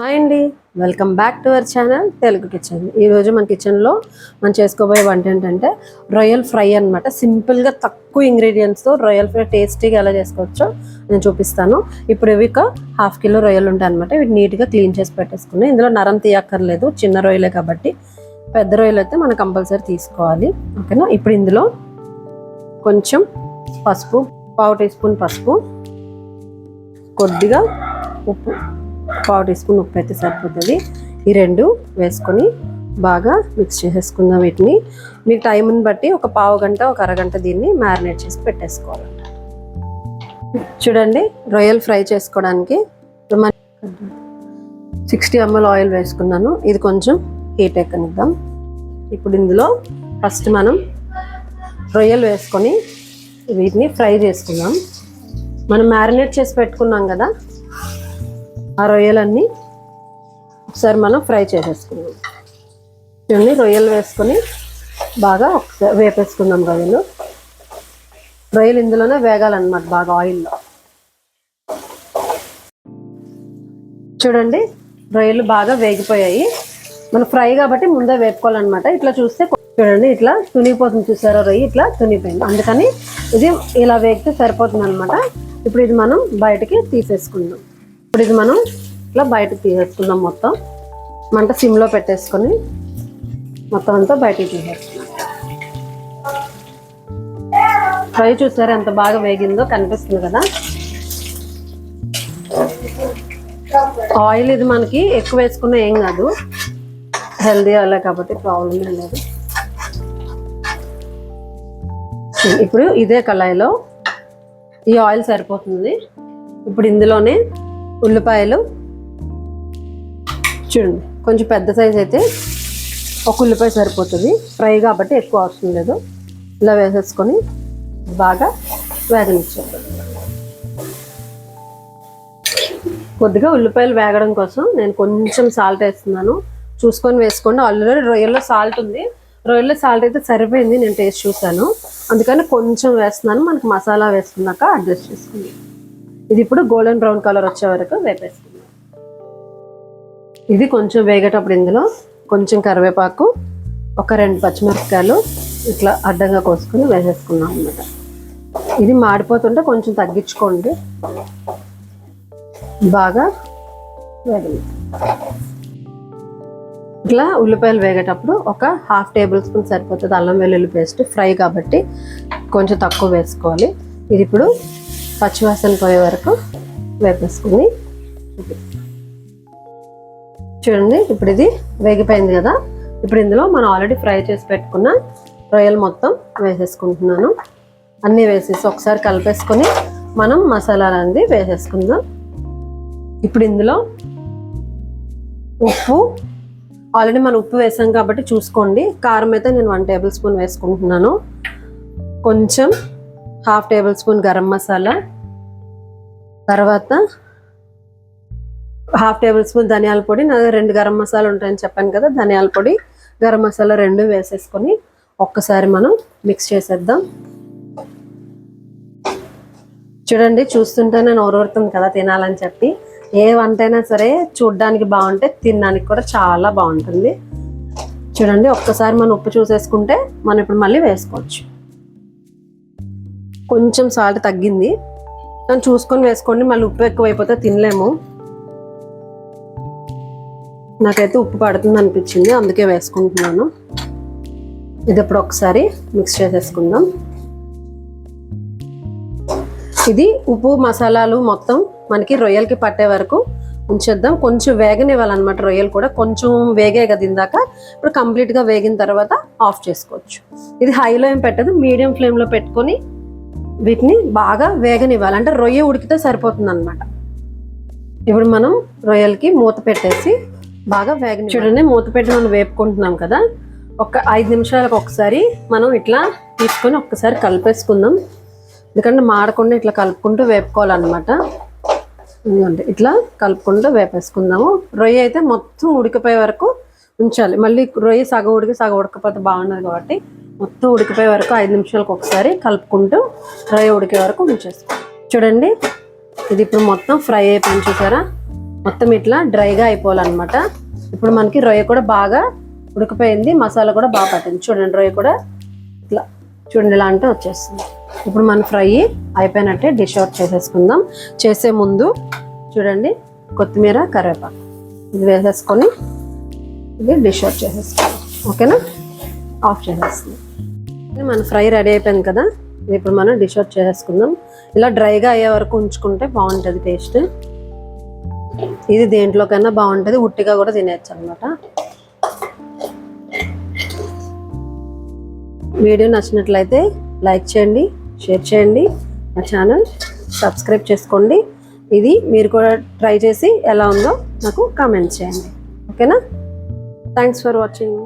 Hi అండి, welcome back to our channel Telugu kitchen. ఈరోజు మన కిచెన్లో మనం చేసుకోబోయే వంట ఏంటంటే రొయ్యల్ ఫ్రై అనమాట. సింపుల్గా తక్కువ ఇంగ్రీడియంట్స్తో రొయ్యల్ ఫ్రై టేస్టీగా ఎలా చేసుకోవచ్చో నేను చూపిస్తాను. ఇప్పుడు ఇవి ఒక ½ కిలో రొయ్యలు ఉంటాయి అనమాట. వీటి నీట్గా క్లీన్ చేసి పెట్టేసుకున్నాయి. ఇందులో నరం తీయక్కర్లేదు, చిన్న రొయ్యలే కాబట్టి. పెద్ద రొయ్యలు అయితే మనం కంపల్సరీ తీసుకోవాలి, ఓకేనా. ఇప్పుడు ఇందులో కొంచెం పసుపు, ½ టీ స్పూన్ పసుపు, కొద్దిగా ఉప్పు, ½ టీ స్పూన్ ఉప్పు అయితే సరిపోతుంది. ఈ రెండు వేసుకొని బాగా మిక్స్ చేసేసుకుందాం. వీటిని మీకు టైంని బట్టి ఒక పావు గంట, ఒక అరగంట దీన్ని మ్యారినేట్ చేసి పెట్టేసుకోవాలి. చూడండి, రొయ్యలు ఫ్రై చేసుకోవడానికి 60 ml ఆయిల్ వేసుకున్నాను. ఇది కొంచెం హీట్ ఎక్కనిద్దాం. ఇప్పుడు ఇందులో ఫస్ట్ మనం రొయ్యలు వేసుకొని వీటిని ఫ్రై చేసుకుందాం. మనం మ్యారినేట్ చేసి పెట్టుకున్నాం కదా, ఆ రొయ్యలన్నీ ఒకసారి మనం ఫ్రై చేసేసుకుందాం. చూడండి, రొయ్యలు వేసుకొని బాగా ఒకసారి వేపేసుకుందాం. రొయ్యలు ఇందులోనే వేగాలన్నమాట బాగా ఆయిల్లో. చూడండి, రొయ్యలు బాగా వేగిపోయాయి. మనం ఫ్రై కాబట్టి ముందే వేపుకోవాలన్నమాట. ఇట్లా చూస్తే చూడండి, ఇట్లా తునిగిపోతుంది. చూసారా, రొయ్య ఇట్లా తునిగిపోయింది. అందుకని ఇది ఇలా వేగితే సరిపోతుంది అనమాట. ఇప్పుడు ఇది మనం బయటకి తీసేసుకుందాం. ఇప్పుడు ఇది మనం ఇట్లా బయటకు తీసేసుకుందాం. మొత్తం మంట సిమ్లో పెట్టేసుకొని మొత్తం అంతా బయటకు తీసేసుకుందాం. ఫ్రై చూసారా ఎంత బాగా వేగిందో, కనిపిస్తుంది కదా. ఆయిల్ ఇది మనకి ఎక్కువ వేసుకున్నా ఏం కాదు, హెల్దీ అలా కాబట్టి ప్రాబ్లం ఏం లేదు. ఇప్పుడు ఇదే కళాయిలో ఈ ఆయిల్ సరిపోతుంది. ఇప్పుడు ఇందులోనే ఉల్లిపాయలు, చూడండి కొంచెం పెద్ద సైజ్ అయితే ఒక ఉల్లిపాయ సరిపోతుంది. ఫ్రై కాబట్టి ఎక్కువ అవసరం లేదు. ఇలా వేసేసుకొని బాగా వేగనిచ్చాను. కొద్దిగా ఉల్లిపాయలు వేగడం కోసం నేను కొంచెం సాల్ట్ వేస్తున్నాను. చూసుకొని వేసుకోండి. ఆల్రెడీ రొయ్యల్లో సాల్ట్ ఉంది. రొయ్యల్లో సాల్ట్ అయితే సరిపోయింది, నేను టేస్ట్ చూసాను. అందుకని కొంచెం వేస్తున్నాను. మనకి మసాలా వేసుకున్నాక అడ్జస్ట్ చేసుకుంది. ఇది ఇప్పుడు గోల్డెన్ బ్రౌన్ కలర్ వచ్చే వరకు వేపేసుకుందాం. ఇది కొంచెం వేగేటప్పుడు ఇందులో కొంచెం కరివేపాకు, ఒక 2 పచ్చిమిరపకాయలు ఇట్లా అడ్డంగా కోసుకొని వేసేసుకున్నాం అన్నమాట. ఇది మాడిపోతుంటే కొంచెం తగ్గించుకోండి. బాగా వేగండి. ఇట్లా ఉల్లిపాయలు వేగేటప్పుడు ఒక ½ టేబుల్ స్పూన్ సరిపోతుంది అల్లం వెల్లుల్లి పేస్ట్. ఫ్రై కాబట్టి కొంచెం తక్కువ వేసుకోవాలి. ఇది ఇప్పుడు పచ్చివాసన పోయే వరకు వేపేసుకుని చూడండి. ఇప్పుడు ఇది వేగిపోయింది కదా. ఇప్పుడు ఇందులో మనం ఆల్రెడీ ఫ్రై చేసి పెట్టుకున్న రొయ్యలు మొత్తం వేసేసుకుంటున్నాను. అన్నీ వేసేసి ఒకసారి కలిపేసుకొని మనం మసాలాలు అనేది వేసేసుకుందాం. ఇప్పుడు ఇందులో ఉప్పు, ఆల్రెడీ మనం ఉప్పు వేసాం కాబట్టి చూసుకోండి. కారం అయితే నేను 1 టేబుల్ స్పూన్ వేసుకుంటున్నాను. కొంచెం ½ టేబుల్ స్పూన్ గరం మసాలా, తర్వాత ½ టేబుల్ స్పూన్ ధనియాల పొడి. నా 2 గరం మసాలా ఉంటాయని చెప్పాను కదా, ధనియాల పొడి, గరం మసాలా 2 వేసేసుకొని ఒక్కసారి మనం మిక్స్ చేసేద్దాం. చూడండి, చూస్తుంటేనే నోరూరుతుంది కదా తినాలని చెప్పి. ఏ వంట అయినా సరే చూడ్డానికి బాగుంటే తినడానికి కూడా చాలా బాగుంటుంది. చూడండి, ఒక్కసారి మనం ఉప్పు చూసేసుకుంటే మనం ఇప్పుడు మళ్ళీ వేసుకోవచ్చు. కొంచెం సాల్ట్ తగ్గింది, దాన్ని చూసుకొని వేసుకోండి. మళ్ళీ ఉప్పు ఎక్కువైపోతే తినలేము. నాకైతే ఉప్పు పడుతుంది అనిపించింది, అందుకే వేసుకుంటున్నాను. ఇది ఇప్పుడు ఒకసారి మిక్స్ చేసేసుకుందాం. ఇది ఉప్పు మసాలాలు మొత్తం మనకి రొయ్యలకి పట్టే వరకు ఉంచేద్దాం. కొంచెం వేగనివ్వాలన్నమాట. రొయ్యలు కూడా కొంచెం వేగే కదా ఇందాక. ఇప్పుడు కంప్లీట్గా వేగిన తర్వాత ఆఫ్ చేసుకోవచ్చు. ఇది హైలో ఏం పెట్టదు, మీడియం ఫ్లేమ్లో పెట్టుకొని వీటిని బాగా వేగనివ్వాలి. అంటే రొయ్య ఉడికితే సరిపోతుంది అనమాట. ఇప్పుడు మనం రొయ్యలకి మూత పెట్టేసి బాగా వేగని, చూడండి మూత పెట్టి మనం వేపుకుంటున్నాం కదా. ఒక 5 నిమిషాలకు ఒకసారి మనం ఇట్లా తీసుకొని ఒక్కసారి కలిపేసుకుందాం. ఎందుకంటే మాడకుండా ఇట్లా కలుపుకుంటూ వేపుకోవాలన్నమాట. ఎందుకంటే ఇట్లా కలుపుకుంటూ వేపేసుకుందాము. రొయ్య అయితే మొత్తం ఉడికిపోయే వరకు ఉంచాలి. మళ్ళీ రొయ్య సగం ఉడకపోతే బాగుండదు కాబట్టి మొత్తం ఉడికిపోయే వరకు 5 నిమిషాలకు ఒకసారి కలుపుకుంటూ రొయ్య ఉడికే వరకు ఉంచేసుకోవాలి. చూడండి, ఇది ఇప్పుడు మొత్తం ఫ్రై అయిపోయింది. చూసారా, మొత్తం ఇట్లా డ్రైగా అయిపోవాలన్నమాట. ఇప్పుడు మనకి రొయ్య కూడా బాగా ఉడికిపోయింది, మసాలా కూడా బాగా పట్టింది. చూడండి రొయ్య కూడా ఇట్లా చూడండి ఇలా అంటే వచ్చేస్తుంది. ఇప్పుడు మన ఫ్రై అయిపోయినట్టే డిష్ అవుట్ చేసేసుకుందాం. చేసే ముందు చూడండి కొత్తిమీర కరివేపాకు ఇది వేసేసుకొని ఇది డిష్ అవుట్ చేసేసుకుందాం. ఓకేనా, ఆఫ్ చేసేస్తుంది. మన ఫ్రై రెడీ అయిపోయింది కదా, ఇప్పుడు మనం డిష్ అవుట్ చేసేసుకుందాం. ఇలా డ్రైగా అయ్యే వరకు ఉంచుకుంటే బాగుంటుంది టేస్ట్. ఇది దేంట్లోకైనా బాగుంటుంది, ఉట్టిగా కూడా తినేయచ్చు అనమాట. వీడియో నచ్చినట్లయితే లైక్ చేయండి, షేర్ చేయండి, మా ఛానల్ సబ్స్క్రైబ్ చేసుకోండి. ఇది మీరు కూడా ట్రై చేసి ఎలా ఉందో నాకు కామెంట్ చేయండి. ఓకేనా, థ్యాంక్స్ ఫర్ వాచింగ్.